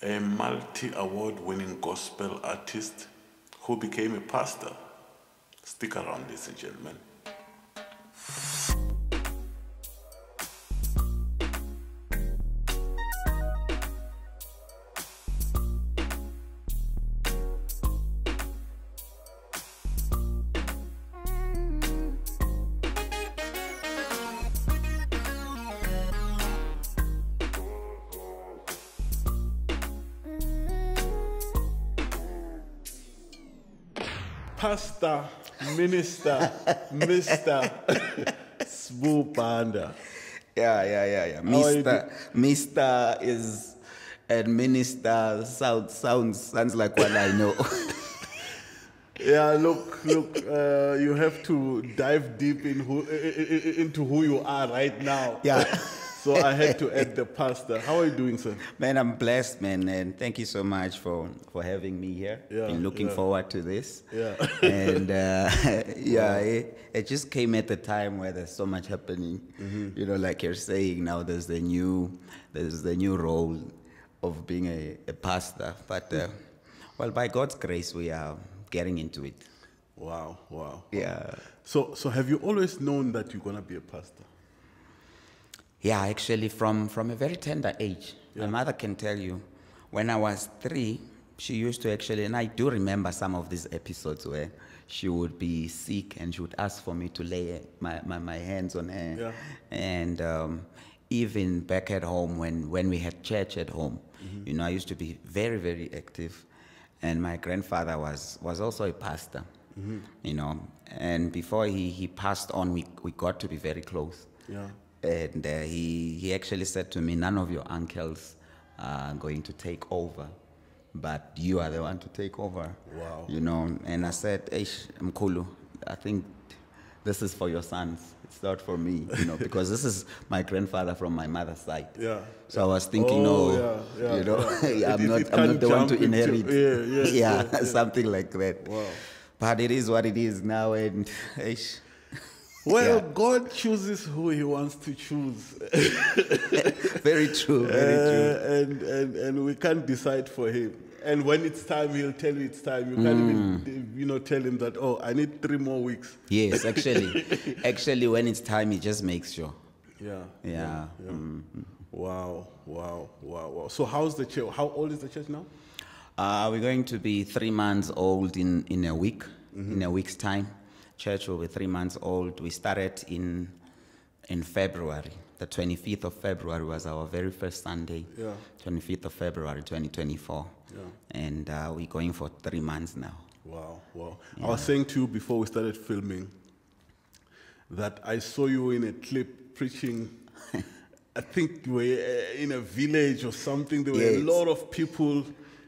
a multi-award winning gospel artist who became a pastor. Stick around, ladies and gentlemen. Pastor, Minister, Mr. SBU BANDA. Yeah. Mr. is, and Minister sounds like what I know. Yeah, look, you have to dive deep into who you are right now. Yeah. So I had to add the pastor. How are you doing, sir? Man, I'm blessed, man, and thank you so much for having me here. Yeah, Been looking forward to this. Yeah. And it just came at the time where there's so much happening. Mm-hmm. You know, like you're saying now, there's the new role of being a pastor. But well, by God's grace, we are getting into it. Wow. Yeah. So have you always known that you're gonna be a pastor? Yeah, actually, from a very tender age. Yeah. My mother can tell you, when I was 3, she used to actually, and I do remember some of these episodes where she would be sick and she would ask for me to lay my hands on her. Yeah. And even back at home, when we had church at home, mm-hmm. You know, I used to be very, very active. And my grandfather was also a pastor, mm-hmm. You know. And before he passed on, we got to be very close. Yeah. And he actually said to me, none of your uncles are going to take over, but you are the one to take over. Wow. You know, and I said, Eish, Mkulu, I think this is for your sons. It's not for me, you know, because this is my grandfather from my mother's side. Yeah. So I was thinking, you know, yeah. I'm not the one to inherit. Yeah, something like that. Wow. But it is what it is now, and Eish. Well, yeah. God chooses who He wants to choose. Very true. And we can't decide for Him. And when it's time, He'll tell you it's time. You can't even, tell Him that, I need 3 more weeks. Yes, actually, when it's time, He just makes sure. Yeah. Mm-hmm. Wow. So how's the church? How old is the church now? We're going to be 3 months old in a week. Mm-hmm. In a week's time. Church will be 3 months old. We started in February. The 25th of February was our very first Sunday. Yeah. 25th of February, 2024. Yeah. And we're going for 3 months now. Wow. Yeah. I was saying to you before we started filming that I saw you in a clip preaching. I think you were in a village or something. There were a lot of people,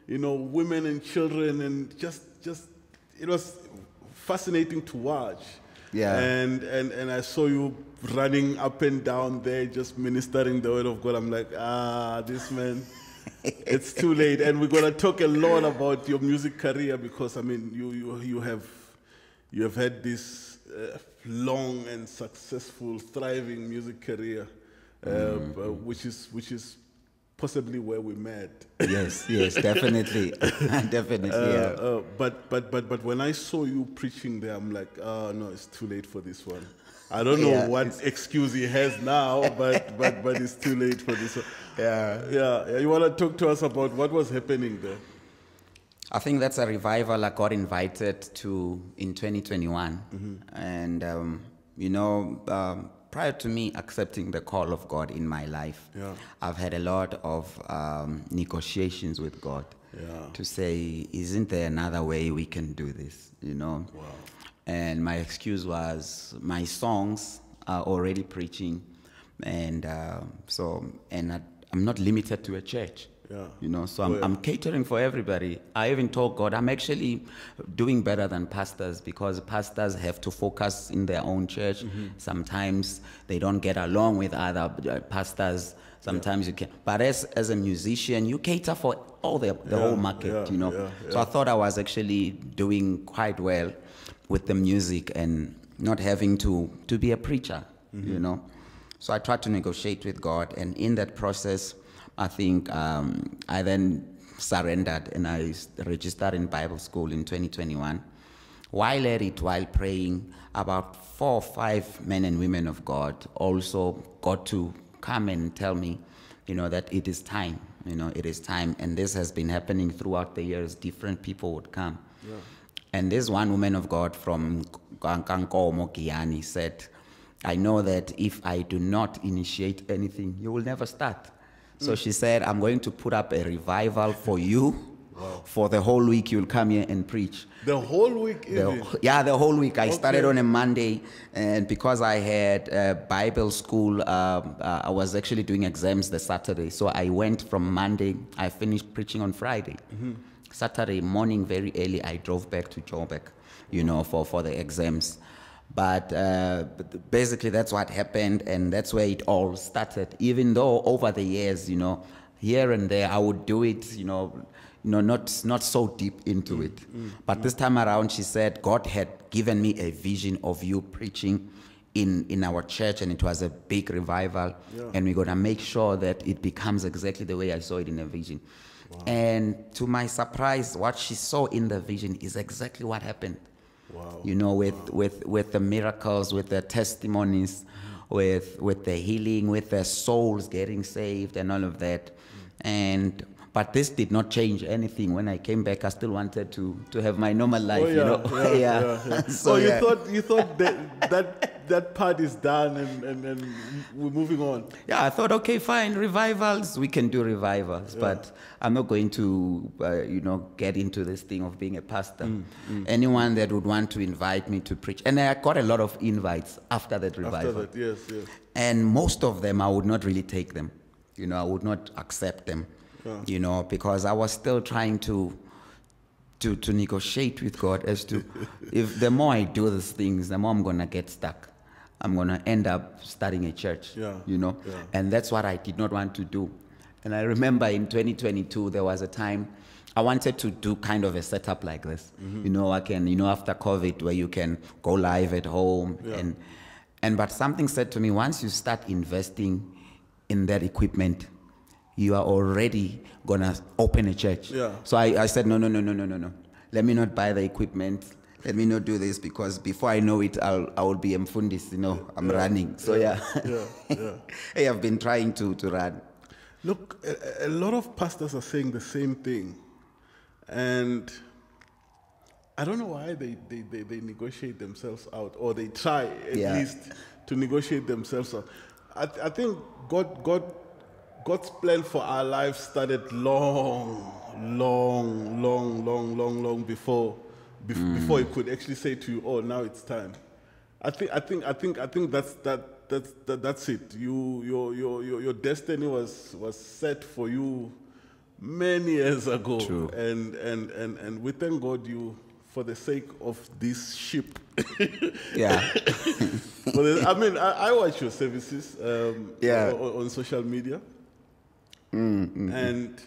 women and children, and just it was fascinating to watch. Yeah. And I saw you running up and down there, just ministering the word of God. I'm like, this man, it's too late. And we're gonna talk a lot about your music career, because I mean, you have had this long and successful, thriving music career, which is possibly where we met. Yes, definitely. Definitely, yeah. But when I saw you preaching there, I'm like, no, it's too late for this one. I don't know what excuse he has now, but it's too late for this one. Yeah. You want to talk to us about what was happening there? I think that's a revival I got invited to in 2021. Mm-hmm. And, prior to me accepting the call of God in my life, I've had a lot of negotiations with God to say, isn't there another way we can do this, Wow. And my excuse was, my songs are already preaching, and I'm not limited to a church. So I'm catering for everybody. I even told God, I'm actually doing better than pastors, because pastors have to focus in their own church. Mm-hmm. Sometimes they don't get along with other pastors. Sometimes you can. But as a musician, you cater for all the whole market, So I thought I was actually doing quite well with the music and not having to be a preacher, So I tried to negotiate with God, and in that process, I think I then surrendered and I registered in Bible school in 2021. While at it, while praying, about 4 or 5 men and women of God also got to come and tell me, that it is time. It is time. And this has been happening throughout the years. Different people would come. Yeah. And this one woman of God from Kankomo Giyani said, I know that if I do not initiate anything, you will never start. So she said, I'm going to put up a revival for you. Wow. For the whole week, you'll come here and preach. The whole week? The whole week. I started on a Monday, and because I had Bible school, I was actually doing exams the Saturday. So I went from Monday, I finished preaching on Friday. Mm-hmm. Saturday morning, very early, I drove back to Joburg, for the exams. But basically, that's what happened, and that's where it all started. Even though over the years, here and there, I would do it, not so deep into it. But this time around, she said, God had given me a vision of you preaching in our church, and it was a big revival. Yeah. And we're going to make sure that it becomes exactly the way I saw it in a vision. Wow. And to my surprise, what she saw in the vision is exactly what happened. Wow. With the miracles, with the testimonies, with the healing, with the souls getting saved and all of that. But this did not change anything. When I came back, I still wanted to have my normal life, Yeah. So you thought that part is done and we're moving on. Yeah, I thought, okay, fine, revivals, we can do revivals, but I'm not going to, get into this thing of being a pastor. Anyone that would want to invite me to preach, and I got a lot of invites after that revival. After that, yes. And most of them, I would not really take them. I would not accept them. Because I was still trying to negotiate with God as to if the more I do these things, the more I'm going to get stuck. I'm going to end up starting a church, and that's what I did not want to do. And I remember in 2022, there was a time I wanted to do kind of a setup like this, after COVID, where you can go live at home. But something said to me, once you start investing in that equipment, you are already going to open a church. Yeah. So I said, no. Let me not buy the equipment. Let me not do this, because before I know it, I will be mfundis, I'm running. So hey, I've been trying to run. Look, a lot of pastors are saying the same thing. And I don't know why they negotiate themselves out, or they try at least to negotiate themselves out. I think God's plan for our lives started long before he could actually say to you, "Oh, now it's time." I think that's it. Your destiny was set for you many years ago. True. And we thank God for the sake of this ship. Yeah. I watch your services on social media. And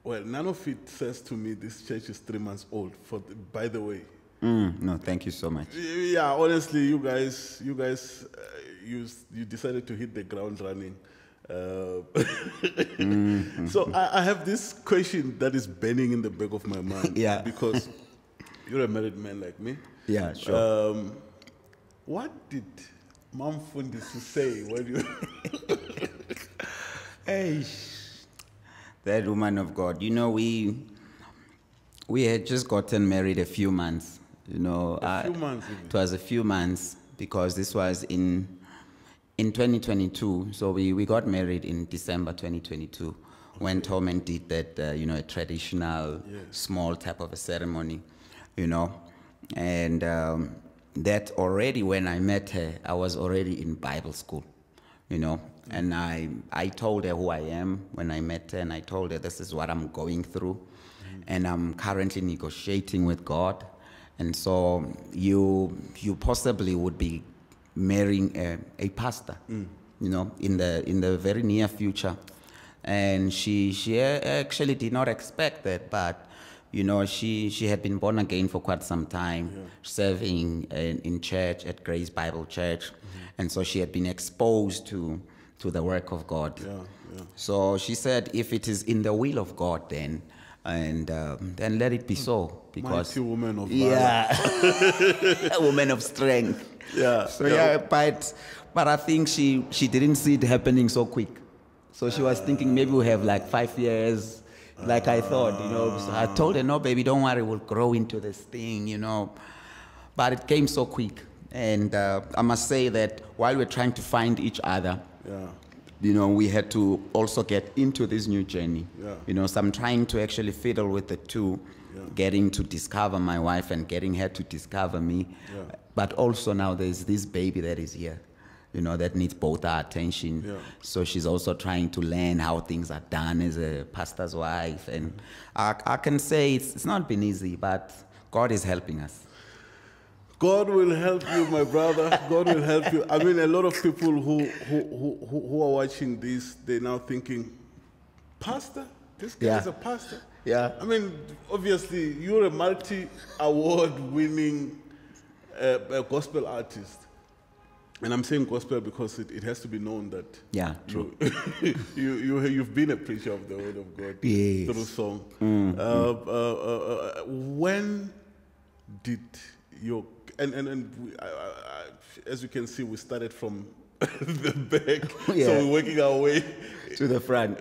none of it says to me this church is 3 months old. By the way, no, thank you so much. Yeah, honestly, you guys, you decided to hit the ground running. So I have this question that is burning in the back of my mind. Yeah, because you're a married man like me. Yeah, sure. What did Mom Fundis say when you? Hey. That woman of God, we had just gotten married a few months, A few months. It was a few months, because this was in 2022. So we got married in December 2022. Okay. Went home and did that, a traditional small type of a ceremony, and that already, when I met her, I was already in Bible school, And I told her who I am when I met her, and I told her this is what I'm going through, and I'm currently negotiating with God, and so you possibly would be marrying a pastor, in the very near future. And she actually did not expect that, but she had been born again for quite some time, serving in church at Grace Bible Church, and so she had been exposed to the work of God. So she said, if it is in the will of God, then And then let it be so, because mighty woman of valor. A woman of strength. Yeah. So yeah, but I think she didn't see it happening so quick. So she was thinking maybe we'll have like 5 years, like I thought, you know. So I told her, no, baby, don't worry, we'll grow into this thing, you know. But it came so quick. And I must say that while we're trying to find each other, you know, we had to also get into this new journey. You know, so I'm trying to actually fiddle with the two, getting to discover my wife and getting her to discover me. But also now there's this baby that is here, you know, that needs both our attention. So she's also trying to learn how things are done as a pastor's wife. And I can say it's not been easy, but God is helping us. God will help you, my brother. God will help you. I mean, a lot of people who are watching this, they're now thinking, pastor? This guy is a pastor? Yeah. I mean, obviously, you're a multi-award-winning gospel artist. And I'm saying gospel because it has to be known that true. you've been a preacher of the word of God through song. When did your... And as you can see, we started from the back, so we're working our way to the front.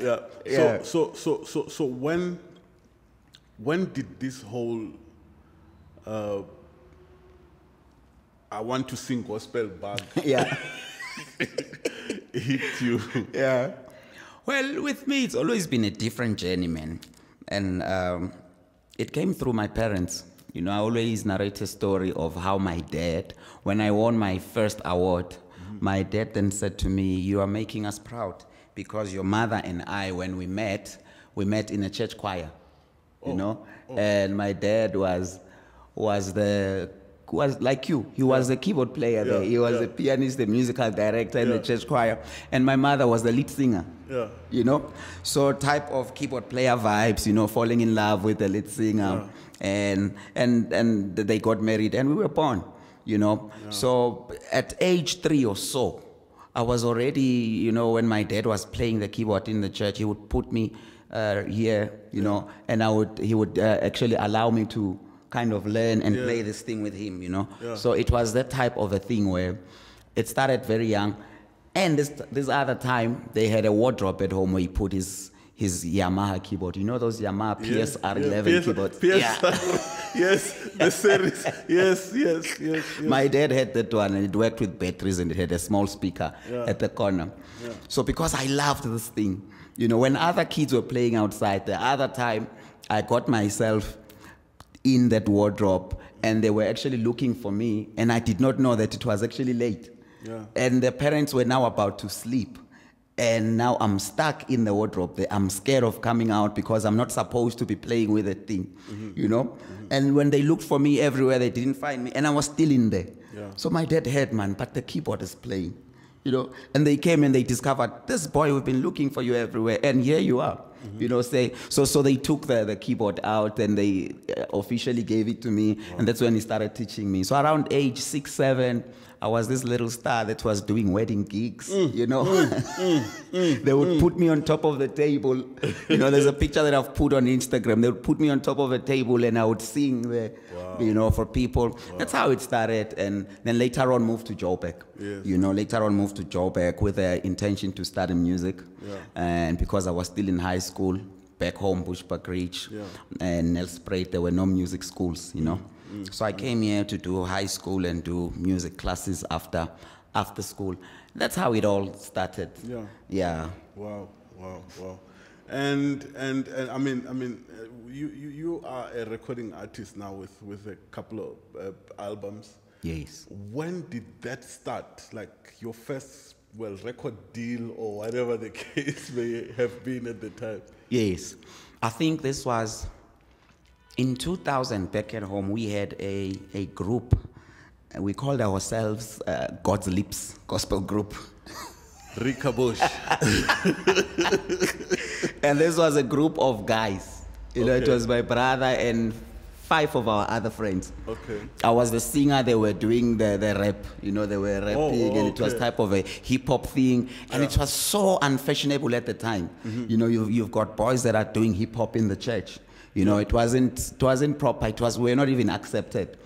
So when did this whole I want to sing gospel bug hit you? Well, with me, it's always been a different journey, man, and it came through my parents. You know, I always narrate a story of how my dad, when I won my first award, my dad then said to me, "You are making us proud, because your mother and I, when we met in a church choir, you know." And my dad was like you. He was the keyboard player there. He was the pianist, the musical director in the church choir. And my mother was the lead singer. You know? So type of keyboard player vibes, you know, falling in love with the lead singer. And they got married and we were born, you know. So at age 3 or so, I was already, you know, when my dad was playing the keyboard in the church, he would put me here, you know, and he would actually allow me to kind of learn and play this thing with him, you know. So it was that type of a thing where it started very young. And this other time, they had a wardrobe at home where he put his Yamaha keyboard. You know those Yamaha PSR11 keyboards? Yes, the series. Yes. My dad had that one, and it worked with batteries, and it had a small speaker at the corner. So because I loved this thing, you know, when other kids were playing outside, the other time, I got myself in that wardrobe, and they were actually looking for me, and I did not know that it was actually late. And the parents were now about to sleep. And now I'm stuck in the wardrobe. I'm scared of coming out because I'm not supposed to be playing with the thing, you know? And when they looked for me everywhere, they didn't find me. And I was still in there. So my dad heard, man, but the keyboard is playing, you know? And they came and they discovered, this boy, we've been looking for you everywhere. And here you are, you know? So they took the keyboard out and they officially gave it to me. And that's when he started teaching me. So around age 6, 7, I was this little star that was doing wedding gigs, you know. They would put me on top of the table. You know, there's a picture that I've put on Instagram. They would put me on top of a table and I would sing there, you know, for people. That's how it started. And then later on moved to Joburg. You know, later on moved to Joburg with the intention to study music. And because I was still in high school, back home, Bushbuck Ridge and Nelspruit, there were no music schools, you know. So I came here to do high school and do music classes after school. That's how it all started. Wow. And I mean, you are a recording artist now with a couple of albums. Yes. When did that start? Like your first record deal or whatever the case may have been at the time? Yes, I think this was. In 2000, back at home, we had a group. We called ourselves God's Lips Gospel Group. Rika Bush. And this was a group of guys. You know, it was my brother and 5 of our other friends. I was the singer. They were doing the rap. You know, they were rapping, and it was type of a hip-hop thing. And it was so unfashionable at the time. You know, you've got boys that are doing hip-hop in the church. You know, it wasn't proper. We were not even accepted.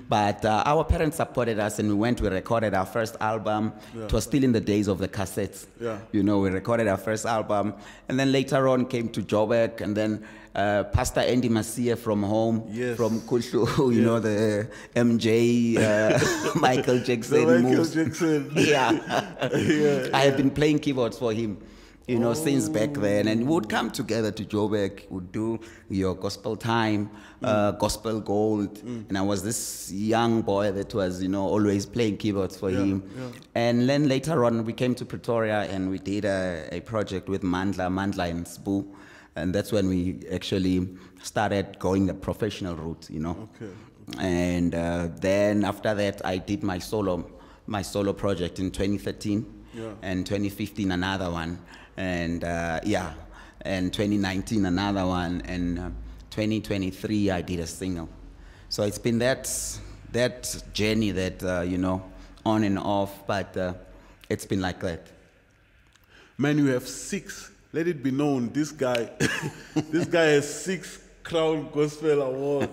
But our parents supported us, and we recorded our first album. It was still in the days of the cassettes. You know, we recorded our first album, and then later on came to Joburg, and then Pastor Andy Masia from home, from Kushu, you know, the MJ, Michael Jackson moves. I have been playing keyboards for him, you know, since back then. And we would come together to Joburg, would do your gospel time, gospel gold. And I was this young boy that was, you know, always playing keyboards for him. And then later on, we came to Pretoria and we did a project with Nhlanhla and SBU. And that's when we actually started going the professional route, you know. And then after that, I did my solo project in 2013, and 2015 another one, and and 2019 another one, and 2023 I did a single. So it's been that journey that you know, on and off, but it's been like that. Man, you have 6. Let it be known, this guy, this guy has 6 Crown Gospel Awards.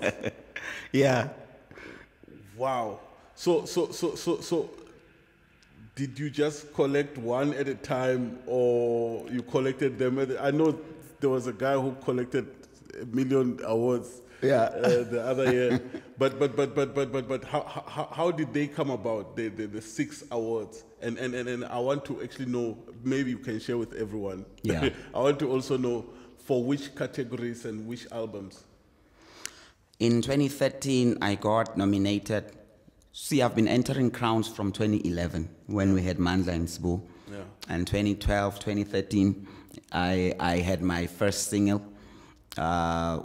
Wow. So, did you just collect one at a time, or you collected them? I know there was a guy who collected 1 million awards. The other year, but how did they come about, the 6 awards? And I want to actually know, maybe you can share with everyone. I want to also know for which categories and which albums. In 2013, I got nominated. See, I've been entering crowns from 2011 when we had Nhlanhla and SBU. And 2012, 2013, I had my first single. I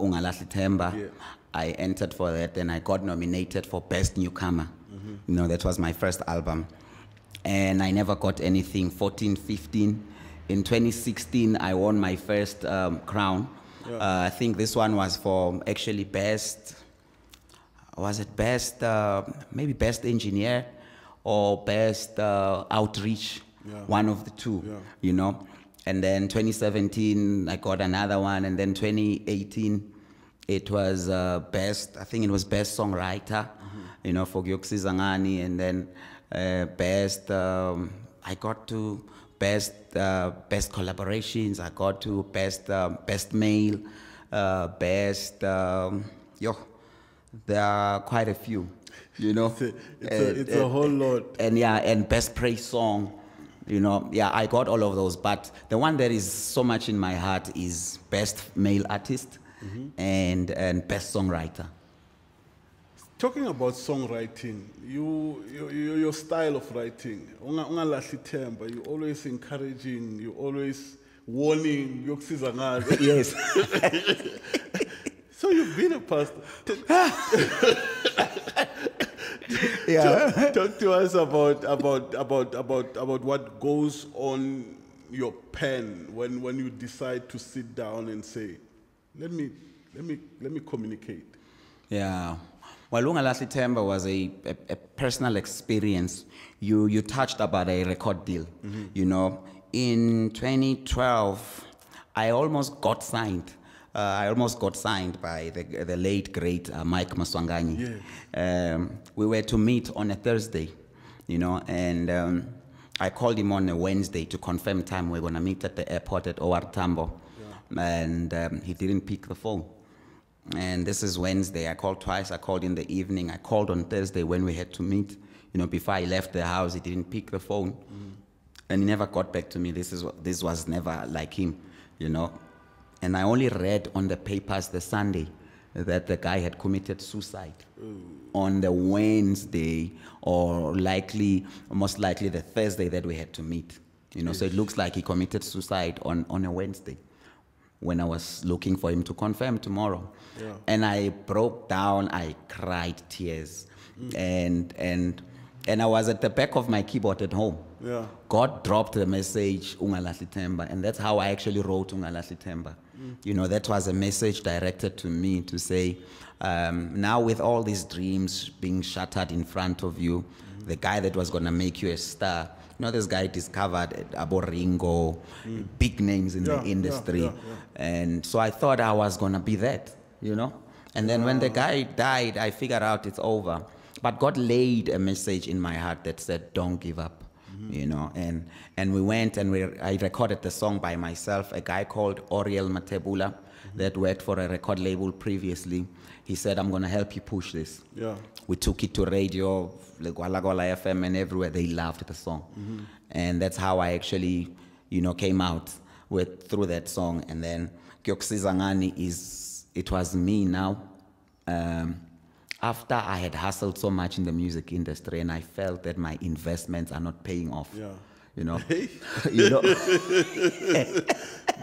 entered for that, and I got nominated for Best Newcomer. You know, that was my first album. And I never got anything. 14, 15. In 2016, I won my first crown. I think this one was for actually best, maybe best engineer or best outreach, one of the two, you know. And then 2017, I got another one. And then 2018, it was best, I think it was best songwriter, you know, for Gyoksi Zangani. And then best, I got to best collaborations. I got to best male, best, there are quite a few, you know. It's a whole lot. And best praise song. You know, I got all of those, but the one that is so much in my heart is best male artist and best songwriter. Talking about songwriting, your style of writing, you always encouraging, you always warning. Yes. So you've been a pastor. Talk to us about what goes on your pen when you decide to sit down and say, let me communicate. Well, Nhlanhla was a personal experience. You touched about a record deal. You know, in 2012, I almost got signed. By the late, great Mike Maswangani. We were to meet on a Thursday, you know, and I called him on a Wednesday to confirm time. We're going to meet at the airport at OR Tambo. And he didn't pick the phone. And this is Wednesday. I called twice. I called in the evening. I called on Thursday when we had to meet. You know, before I left the house, he didn't pick the phone. And he never got back to me. This was never like him, you know. And I only read on the papers the Sunday that the guy had committed suicide on the Wednesday, or most likely the Thursday that we had to meet. You know, so it looks like he committed suicide on a Wednesday when I was looking for him to confirm tomorrow. And I broke down, I cried tears. And I was at the back of my keyboard at home. God dropped the message, Ungalahli, and that's how I actually wrote Ungalahli. You know, that was a message directed to me to say, now with all these dreams being shattered in front of you, the guy that was going to make you a star, you know, this guy discovered Abo Ringo, big names in the industry. And so I thought I was going to be that. you know. And then when the guy died, I figured out it's over. But God laid a message in my heart that said, don't give up, you know. And we went and I recorded the song by myself. A guy called Oriel Matebula that worked for a record label previously. He said, I'm going to help you push this. Yeah. We took it to radio, like Gwala Gwala FM and everywhere. They loved the song. And that's how I actually, you know, came out through that song. And then Gyoksizangani it was me now. After I had hustled so much in the music industry and I felt that my investments are not paying off. Yeah. You know, you know.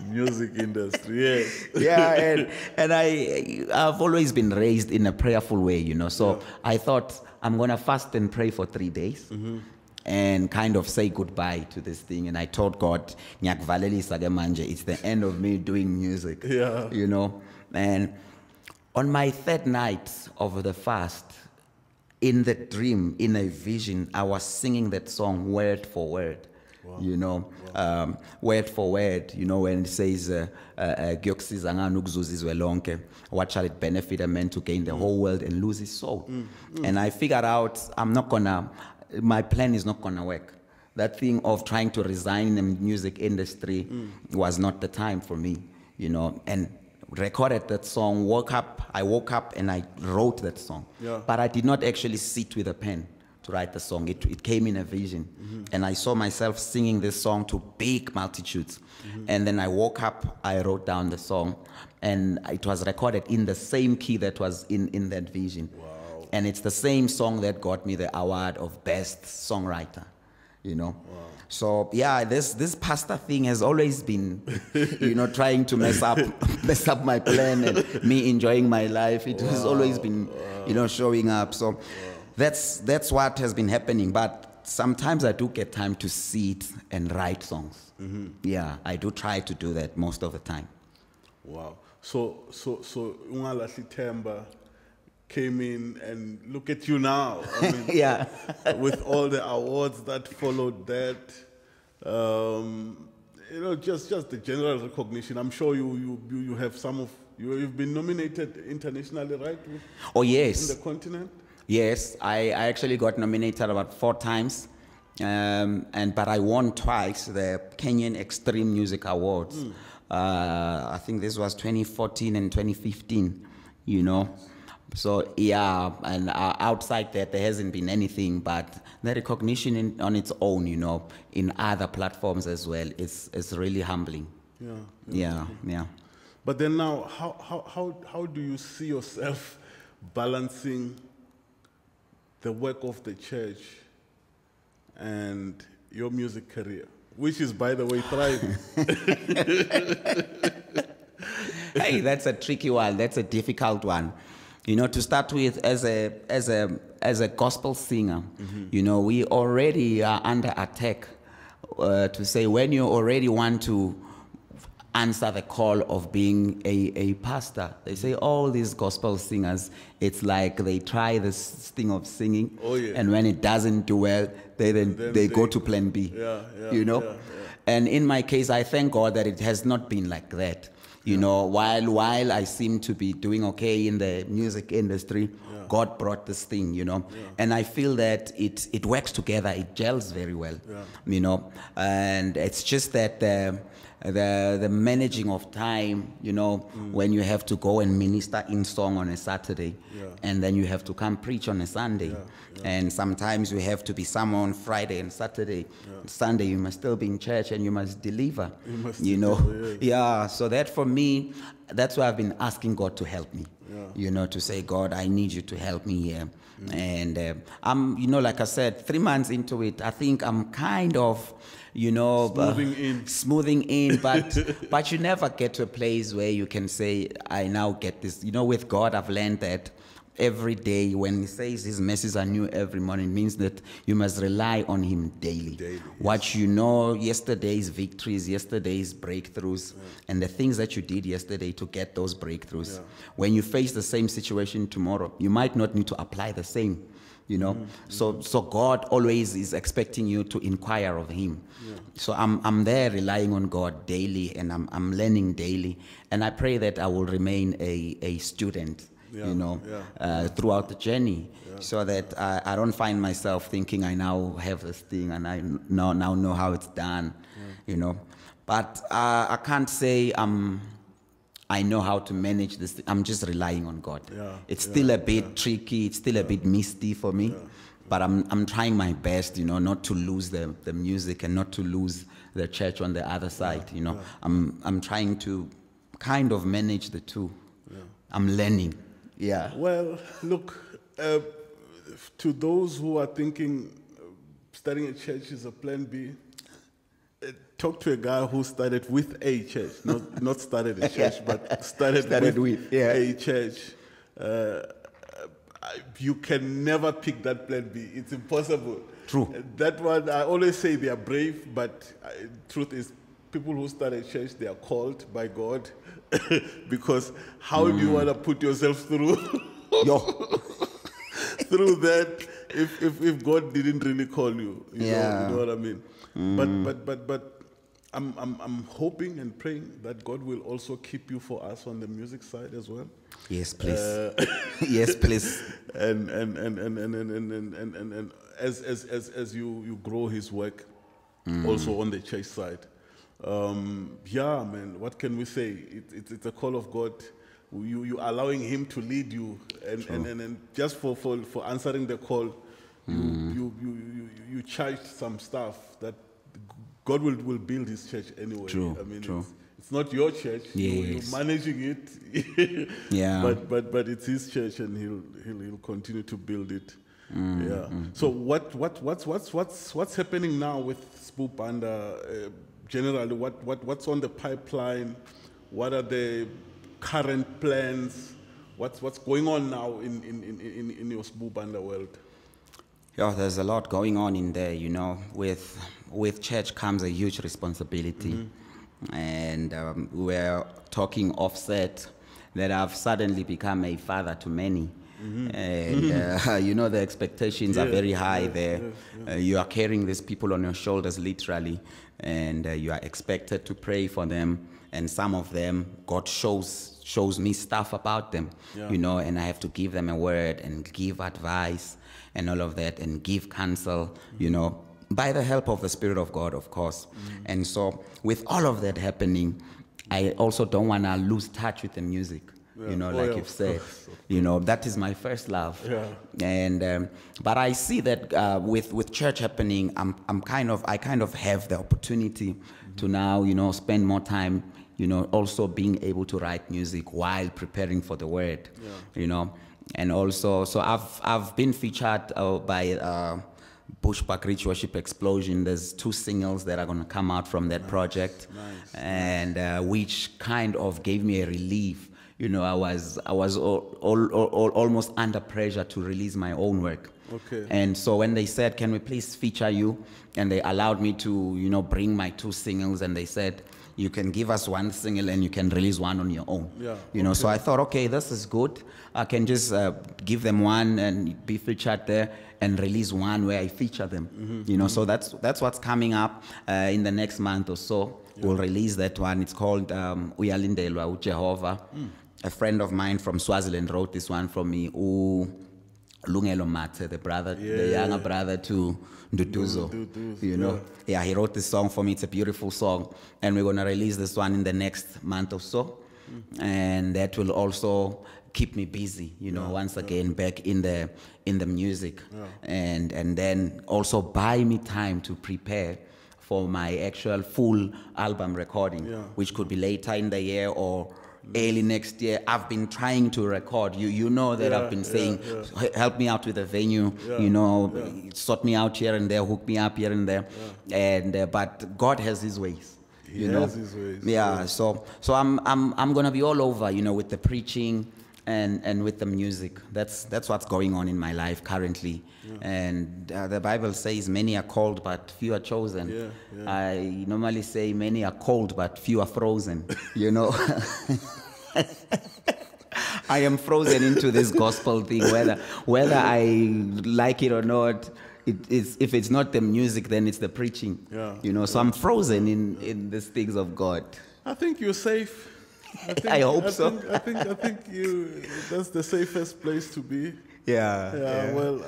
Music industry, yes. Yeah, and I've always been raised in a prayerful way, you know. So I thought I'm gonna fast and pray for 3 days, and kind of say goodbye to this thing. And I told God, it's the end of me doing music. Yeah. You know. And on my third night of the fast, in the dream, in a vision, I was singing that song word for word. Wow. You know, word for word, you know, when it says, what shall it benefit a man to gain the whole world and lose his soul? And I figured out my plan is not gonna work. That thing of trying to resign in the music industry was not the time for me, you know, and recorded that song, I woke up and I wrote that song. Yeah. But I did not actually sit with a pen to write the song. It came in a vision. And I saw myself singing this song to big multitudes. And then I woke up, I wrote down the song, and it was recorded in the same key that was in that vision. Wow. And it's the same song that got me the award of Best Songwriter, you know. Wow. So yeah, this pastor thing has always been, you know, trying to mess up my plan and me enjoying my life. It has always been, you know, showing up. So that's what has been happening. But sometimes I do get time to sit and write songs. Yeah, I do try to do that most of the time. Wow. So Nhlanhla Temba came in, and look at you now. I mean, yeah. With all the awards that followed that, you know, just the general recognition. I'm sure you have you've been nominated internationally, right? Oh yes. In the continent. Yes, I actually got nominated about 4 times, but I won twice the Kenyan Extreme Music Awards. I think this was 2014 and 2015. You know. So yeah, and outside that there hasn't been anything, but the recognition on its own, you know, in other platforms as well, is really humbling. Yeah. But then now, how do you see yourself balancing the work of the church and your music career, which is, by the way, thriving? Hey, that's a tricky one. That's a difficult one. You know, to start with, as a gospel singer, you know, we already are under attack to say when you already want to answer the call of being a pastor. They say all these gospel singers, it's like they try this thing of singing, and when it doesn't do well, they go to plan B. You know? And in my case, I thank God that it has not been like that. You know, while I seem to be doing okay in the music industry, God brought this thing, you know. And I feel that it works together, it gels very well, you know. And it's just that the managing of time, you know, when you have to go and minister in song on a Saturday, and then you have to come preach on a Sunday. And sometimes you have to be somewhere on Friday and Saturday. Sunday you must still be in church and you must deliver. You know. So that for me, that's why I've been asking God to help me. You know, to say, God, I need you to help me here. And I'm, you know, like I said, 3 months into it, I think I'm kind of, you know, smoothing in, but you never get to a place where you can say, I now get this. You know, with God, I've learned that every day. When he says his mercies are new every morning, it means that you must rely on him daily. What you know, yesterday's victories, yesterday's breakthroughs, and the things that you did yesterday to get those breakthroughs. When you face the same situation tomorrow, you might not need to apply the same. You know, so God always is expecting you to inquire of him. So I'm there relying on God daily, and I'm learning daily, and I pray that I will remain a student, you know, throughout the journey, so that I don't find myself thinking I now have this thing and I now know how it's done, you know. But I can't say I know how to manage this. I'm just relying on God. It's still a bit tricky. It's still a bit misty for me. But I'm trying my best, you know, not to lose the music and not to lose the church on the other side, you know. I'm trying to kind of manage the two. I'm learning. Well, look, to those who are thinking starting a church is a plan B, talk to a guy who started with a church, not started a church, but started with a church. You can never pick that plan B. It's impossible. True. That one, I always say they are brave, but truth is, people who start a church, they are called by God. Because how do you want to put yourself through through that if God didn't really call you? You know what I mean? But I'm hoping and praying that God will also keep you for us on the music side as well. Yes, please. Yes, please. And as you grow His work, also on the church side. Yeah, man. What can we say? It's a call of God. You allowing Him to lead you, and just for answering the call, you charged some stuff that God will build His church anyway. True. I mean, it's not your church. You're managing it. But it's His church, and He'll continue to build it. So what's happening now with SBU BANDA? Generally, what's on the pipeline? What are the current plans? What's going on now in your SBU BANDA world? Yeah, there's a lot going on in there, you know. With church comes a huge responsibility. And we're talking offset that I've suddenly become a father to many. And you know, the expectations are very high there. You are carrying these people on your shoulders literally, and you are expected to pray for them. And some of them, God shows me stuff about them, you know, and I have to give them a word and give advice and all of that and give counsel, you know, by the help of the Spirit of God, of course. And so with all of that happening, I also don't want to lose touch with the music. You know, like you've said, you know, that is my first love. And but I see that with church happening, I kind of have the opportunity to now, you know, spend more time, you know, also being able to write music while preparing for the word, you know, and also so I've been featured by Bushbuck Rich Worship Explosion. There's 2 singles that are going to come out from that project, and which kind of gave me a relief. You know, I was almost under pressure to release my own work. And so when they said, "Can we please feature you?" and they allowed me to, you know, bring my 2 singles, and they said, "You can give us 1 single and you can release 1 on your own." You know, so I thought, okay, this is good. I can just give them 1 and be featured there and release 1 where I feature them. You know, so that's what's coming up in the next month or so. We'll release that one. It's called Uyalindelwa Jehovah. A friend of mine from Swaziland wrote this one for me. Lungelo Mate, the younger brother to Nduduzo, you know. Yeah, he wrote this song for me. It's a beautiful song. And we're going to release this one in the next month or so. And that will also keep me busy, you know, once again back in the music. And then also buy me time to prepare for my actual full album recording, which could be later in the year or early next year. I've been trying to record. You know that I've been saying, help me out with a venue, you know, sort me out here and there, hook me up here and there. And but God has His ways. He has His ways. So I'm gonna be all over, you know, with the preaching, and with the music. That's what's going on in my life currently. And the Bible says many are called but few are chosen. I normally say many are called but few are frozen. You know. I am frozen into this gospel thing, whether I like it or not. If it's not the music, then it's the preaching. You know, so I'm frozen in these things of God. I think you're safe. I hope so. I think that's the safest place to be. Well,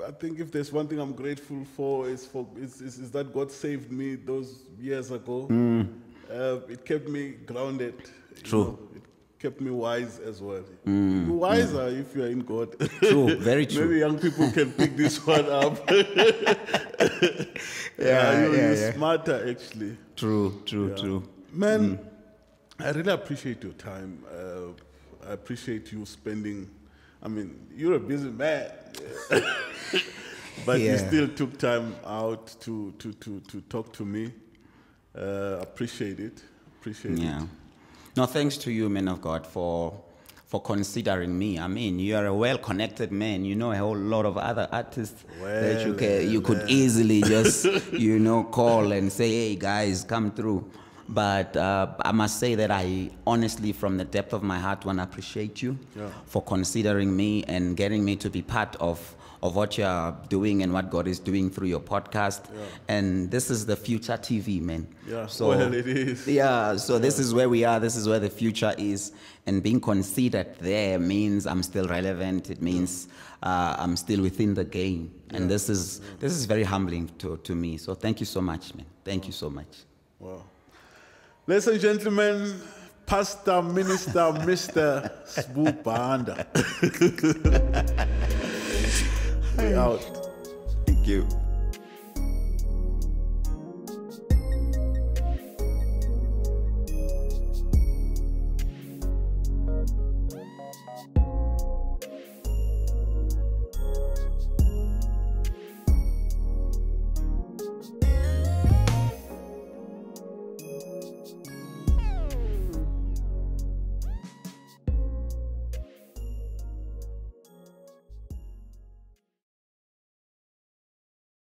I think if there's one thing I'm grateful for is that God saved me those years ago. It kept me grounded. True. You know, it kept me wise as well. You're wiser if you are in God. True, very true. Maybe young people can pick this one up. You're smarter actually. True. Man, I really appreciate your time. I appreciate you spending. I mean, you're a busy man, but you still took time out to talk to me. Appreciate it. Appreciate it. No, thanks to you, man of God, for considering me. I mean, you are a well-connected man. You know a whole lot of other artists that you could easily just, call and say, hey, guys, come through. But I must say that I honestly, from the depth of my heart, want to appreciate you for considering me and getting me to be part of what you're doing and what God is doing through your podcast. And this is the future TV, man. So, well, it is. This is where we are. This is where the future is. And being considered there means I'm still relevant. It means I'm still within the game. And this is very humbling to me. So thank you so much, man. Thank you so much. Wow. Ladies and gentlemen, Pastor, Minister, Mr. SBU BANDA. We out. Thank you.